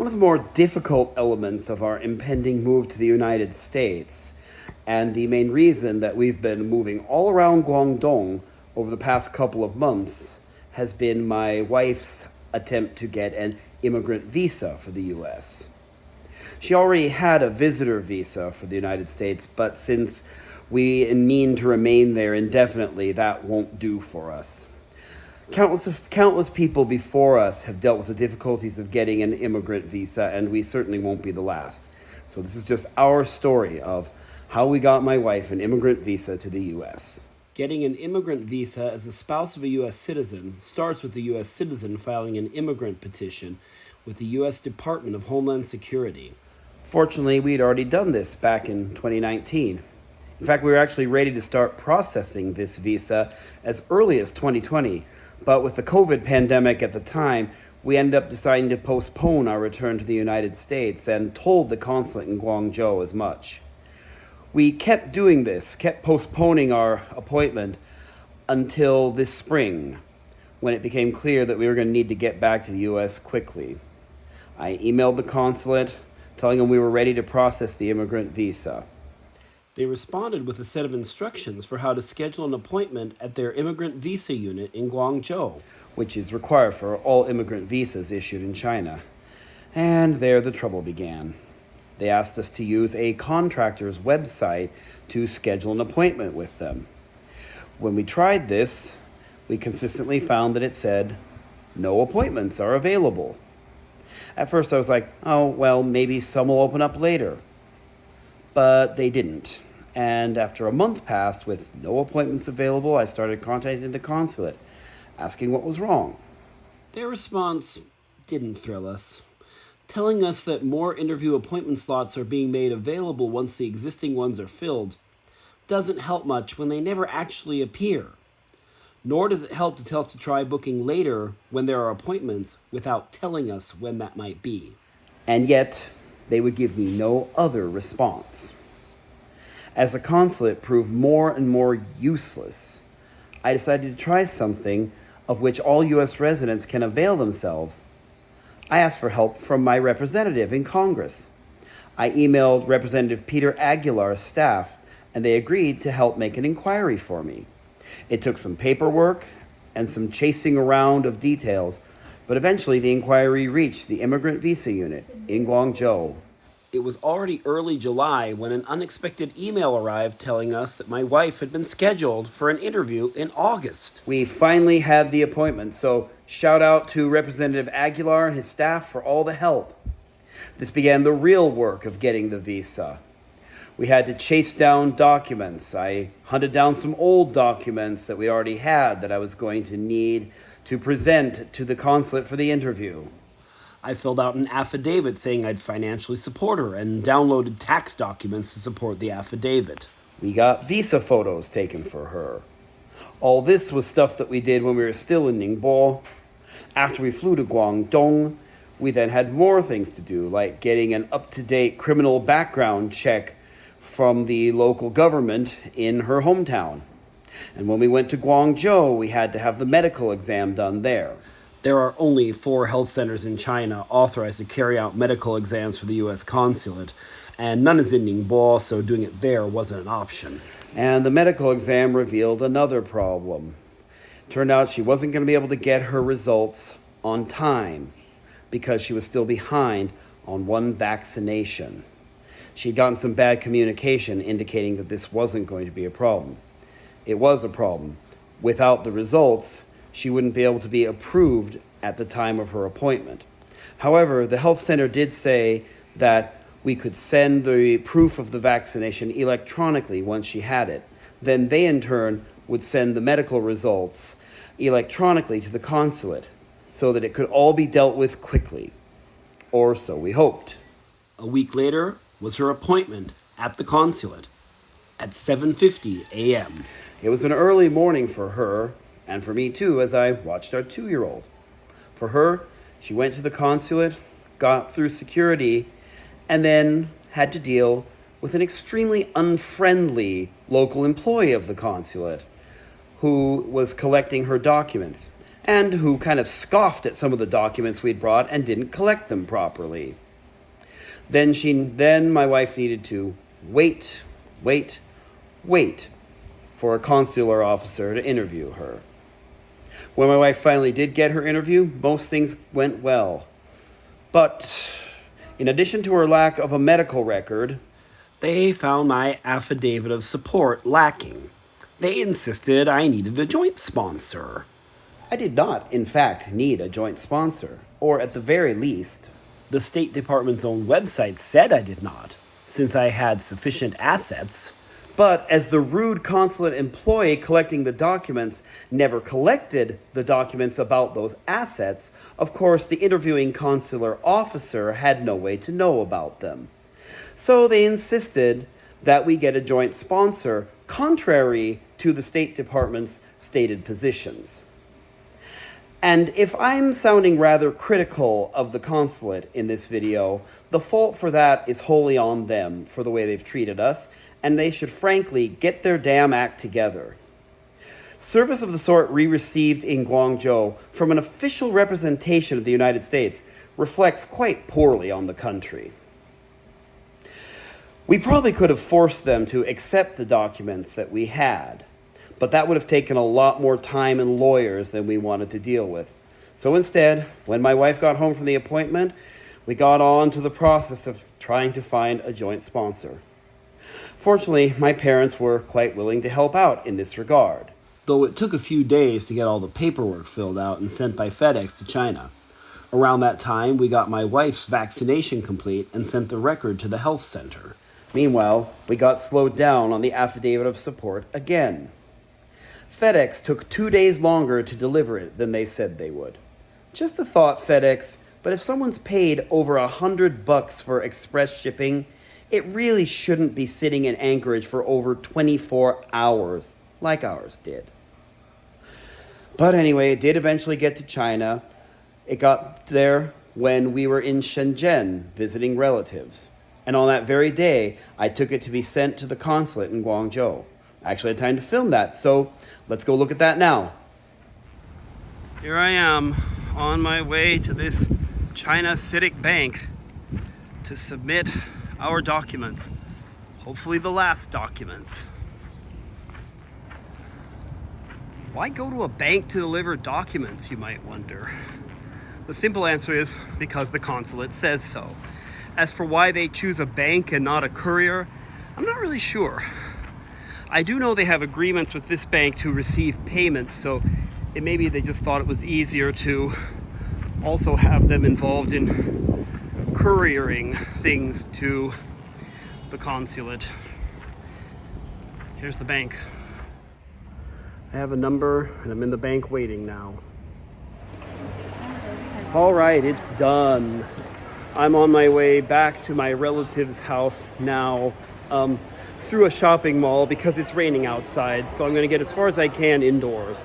One of the more difficult elements of our impending move to the United States, and the main reason that we've been moving all around Guangdong over the past couple of months, has been my wife's attempt to get an immigrant visa for the US. She already had a visitor visa for the United States, but since we mean to remain there indefinitely, that won't do for us. Countless people before us have dealt with the difficulties of getting an immigrant visa, and we certainly won't be the last. So this is just our story of how we got my wife an immigrant visa to the US. Getting an immigrant visa as a spouse of a U.S. citizen starts with the U.S. citizen filing an immigrant petition with the U.S. Department of Homeland Security. Fortunately, we'd already done this back in 2019. In fact, we were actually ready to start processing this visa as early as 2020, but with the COVID pandemic at the time, we ended up deciding to postpone our return to the United States and told the consulate in Guangzhou as much. We kept doing this, kept postponing our appointment until this spring, when it became clear that we were going to need to get back to the U.S. quickly. I emailed the consulate, telling them we were ready to process the immigrant visa. They responded with a set of instructions for how to schedule an appointment at their immigrant visa unit in Guangzhou, which is required for all immigrant visas issued in China. And there the trouble began. They asked us to use a contractor's website to schedule an appointment with them. When we tried this, we consistently found that it said, "No appointments are available." At first I was like, oh, well, maybe some will open up later. But they didn't. And after a month passed with no appointments available, I started contacting the consulate, asking what was wrong. Their response didn't thrill us, telling us that more interview appointment slots are being made available once the existing ones are filled doesn't help much when they never actually appear. Nor does it help to tell us to try booking later when there are appointments without telling us when that might be. And yet, they would give me no other response. As the consulate proved more and more useless, I decided to try something of which all U.S. residents can avail themselves. I asked for help from my representative in Congress. I emailed Representative Peter Aguilar's staff, and they agreed to help make an inquiry for me. It took some paperwork and some chasing around of details, but eventually the inquiry reached the immigrant visa unit in Guangzhou. It was already early July when an unexpected email arrived telling us that my wife had been scheduled for an interview in August. We finally had the appointment, so shout out to Representative Aguilar and his staff for all the help. This began the real work of getting the visa. We had to chase down documents. I hunted down some old documents that we already had that I was going to need to present to the consulate for the interview. I filled out an affidavit saying I'd financially support her and downloaded tax documents to support the affidavit. We got visa photos taken for her. All this was stuff that we did when we were still in Ningbo. After we flew to Guangdong, we then had more things to do, like getting an up-to-date criminal background check from the local government in her hometown. And when we went to Guangzhou, we had to have the medical exam done there. There are only 4 health centers in China authorized to carry out medical exams for the U.S. consulate, and none is in Ningbo, so doing it there wasn't an option. And the medical exam revealed another problem. Turned out she wasn't going to be able to get her results on time because she was still behind on one vaccination. She'd gotten some bad communication indicating that this wasn't going to be a problem. It was a problem. Without the results, she wouldn't be able to be approved at the time of her appointment. However, the health center did say that we could send the proof of the vaccination electronically once she had it. Then they, in turn, would send the medical results electronically to the consulate so that it could all be dealt with quickly. Or so we hoped. A week later was her appointment at the consulate at 7:50 a.m. It was an early morning for her, and for me too, as I watched our 2-year-old. For her, she went to the consulate, got through security, and then had to deal with an extremely unfriendly local employee of the consulate who was collecting her documents. and who kind of scoffed at some of the documents we'd brought and didn't collect them properly. Then my wife needed to wait for a consular officer to interview her. When my wife finally did get her interview, most things went well. But in addition to her lack of a medical record, they found my affidavit of support lacking. They insisted I needed a joint sponsor. I did not, in fact, need a joint sponsor, or at the very least, the State Department's own website said I did not, since I had sufficient assets. But as the rude consulate employee collecting the documents never collected the documents about those assets, of course the interviewing consular officer had no way to know about them. So they insisted that we get a joint sponsor, contrary to the State Department's stated positions. And if I'm sounding rather critical of the consulate in this video, the fault for that is wholly on them for the way they've treated us, and they should frankly get their damn act together. Service of the sort we received in Guangzhou from an official representation of the United States reflects quite poorly on the country. We probably could have forced them to accept the documents that we had, but that would have taken a lot more time and lawyers than we wanted to deal with. So instead, when my wife got home from the appointment, we got on to the process of trying to find a joint sponsor. Fortunately, my parents were quite willing to help out in this regard, though it took a few days to get all the paperwork filled out and sent by FedEx to China. Around that time, we got my wife's vaccination complete and sent the record to the health center. Meanwhile, we got slowed down on the affidavit of support again. FedEx took 2 days longer to deliver it than they said they would. Just a thought, FedEx, but if someone's paid over $100 for express shipping, it really shouldn't be sitting in Anchorage for over 24 hours, like ours did. But anyway, it did eventually get to China. It got there when we were in Shenzhen visiting relatives. And on that very day, I took it to be sent to the consulate in Guangzhou. I actually had time to film that, so let's go look at that now. Here I am on my way to this China CITIC Bank to submit our documents. Hopefully the last documents. Why go to a bank to deliver documents, you might wonder? The simple answer is because the consulate says so. As for why they choose a bank and not a courier, I'm not really sure. I do know they have agreements with this bank to receive payments, so maybe they just thought it was easier to also have them involved in couriering things to the consulate. Here's the bank. I have a number and I'm in the bank waiting now. All right, it's done. I'm on my way back to my relative's house now, through a shopping mall because it's raining outside, so I'm going to get as far as I can indoors.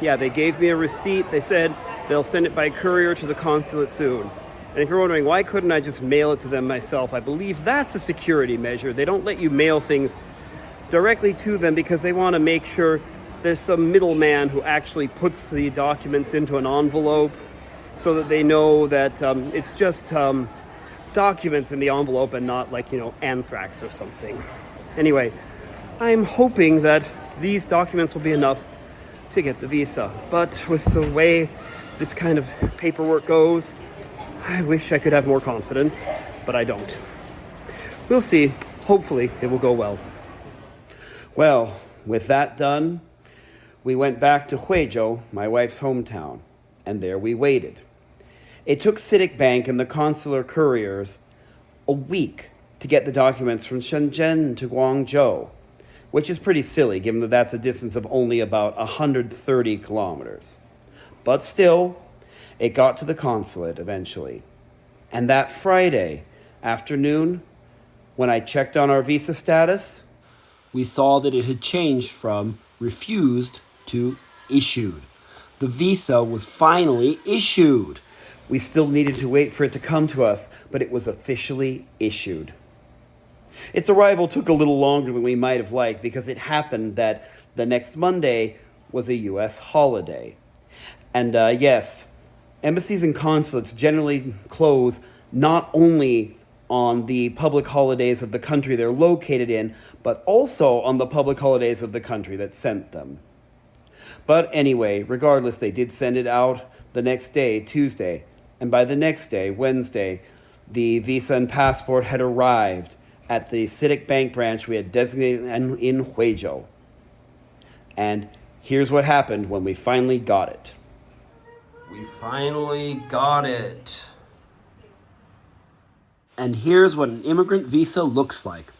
They gave me a receipt. They said they'll send it by courier to the consulate soon. And if you're wondering, why couldn't I just mail it to them myself? I believe that's a security measure. They don't let you mail things directly to them because they want to make sure there's some middleman who actually puts the documents into an envelope so that they know that it's just documents in the envelope and not anthrax or something. Anyway, I'm hoping that these documents will be enough to get the visa. But with the way this kind of paperwork goes, I wish I could have more confidence, but I don't. We'll see. Hopefully it will go well. Well, with that done, we went back to Huizhou, my wife's hometown, and there we waited. It took CITIC Bank and the consular couriers a week to get the documents from Shenzhen to Guangzhou, which is pretty silly given that that's a distance of only about 130 kilometers. But still, it got to the consulate eventually. And that Friday afternoon, when I checked on our visa status, we saw that it had changed from refused to issued. The visa was finally issued. We still needed to wait for it to come to us, but it was officially issued. Its arrival took a little longer than we might have liked because it happened that the next Monday was a U.S. holiday. And yes, embassies and consulates generally close not only on the public holidays of the country they're located in, but also on the public holidays of the country that sent them. But anyway, regardless, they did send it out the next day, Tuesday, and by the next day, Wednesday, the visa and passport had arrived at the CITIC Bank branch we had designated in Huizhou. And here's what happened when we finally got it. We finally got it. And here's what an immigrant visa looks like.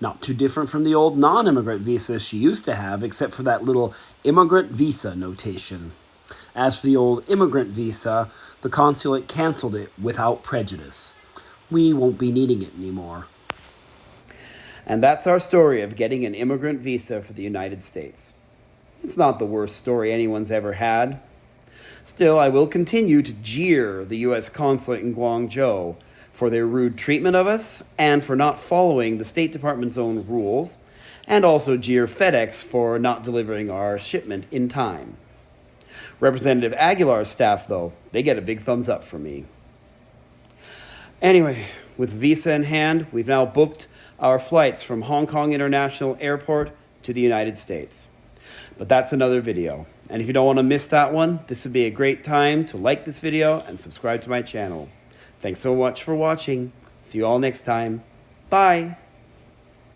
Not too different from the old non-immigrant visa she used to have, except for that little immigrant visa notation. As for the old immigrant visa, the consulate canceled it without prejudice. We won't be needing it anymore. And that's our story of getting an immigrant visa for the United States. It's not the worst story anyone's ever had. Still, I will continue to jeer the U.S. consulate in Guangzhou for their rude treatment of us and for not following the State Department's own rules, and also jeer FedEx for not delivering our shipment in time. Representative Aguilar's staff, though, they get a big thumbs up from me. Anyway, with visa in hand, we've now booked our flights from Hong Kong International Airport to the United States. But that's another video. And if you don't want to miss that one, this would be a great time to like this video and subscribe to my channel. Thanks so much for watching. See you all next time. Bye.